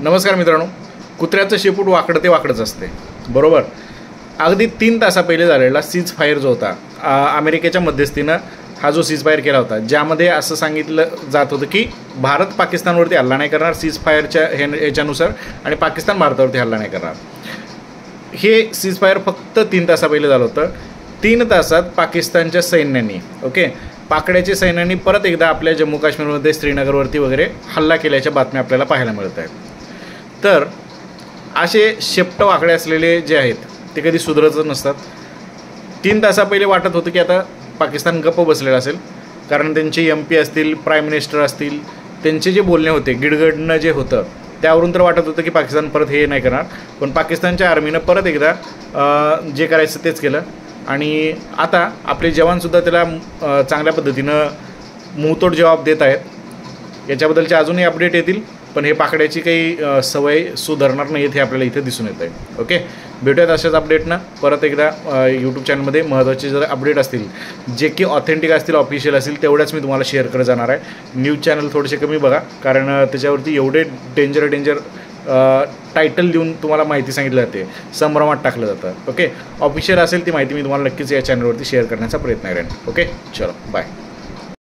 नमस्कार मित्रांनो, कुत्र्याचं शेपूट वाकडं ते वाकडंच असते, बरोबर. अगदी 3 तासा पहिले झालेला सीज फायर जो होता, अमेरिकेच्या मध्यस्थीनं हा जो सीज फायर केला होता, ज्यामध्ये असं सांगितलं जात होतं की भारत पाकिस्तानवरती हल्ला नाही करणार सीज फायरच्या ह्याच्यानुसार, आणि पाकिस्तान भारतावरती हल्ला नाही करणार. हे सीज फायर फक्त 3 तासा पहिले झालं होतं. 3 तासात पाकिस्तानच्या सैन्याने पाकड्याच्या सैन्याने परत एकदा आपल्या जम्मू काश्मीरमध्ये श्रीनगरवरती वगैरे हल्ला केल्याच्या बातम्या आपल्याला पाहायला मिळत आहेत. तर असे शेपट वाकडे असलेले जे आहेत ते कधी सुधरतच नसतात. 3 तासा पहिले वाटत होतं की आता पाकिस्तान गप्प बसलेलं असेल, कारण त्यांचे MP असतील, प्राईम मिनिस्टर असतील, त्यांचे जे बोलणे होते, गिडगडणं जे होतं, त्यावरून तर वाटत होतं की पाकिस्तान परत हे नाही करणार. पण पाकिस्तानच्या आर्मीनं परत एकदा जे करायचं तेच केलं, आणि आता आपले जवानसुद्धा त्याला चांगल्या पद्धतीनं मुंहतोड जबाब देत आहेत. याच्याबद्दलचे अजूनही अपडेट येतील, पण हे पाकड्याची काही सवय सुधारणार नाही हे आपल्याला इथे दिसून येत आहे. ओके, भेटूयात अशाच अपडेटनं परत एकदा यूट्यूब चॅनलमध्ये. महत्त्वाचे जर अपडेट असतील, जे की ऑथेंटिक असतील, ऑफिशियल असतील, तेवढ्याच मी तुम्हाला शेअर करत जाणार आहे. न्यूज चॅनल थोडेसे कमी बघा, कारण त्याच्यावरती एवढे डेंजर टायटल देऊन तुम्हाला माहिती सांगितली जाते, संभ्रमात टाकलं जातं. ओके, ऑफिशियल असेल ती माहिती मी तुम्हाला नक्कीच या चॅनलवरती शेअर करण्याचा प्रयत्न करेन. ओके, चलो बाय.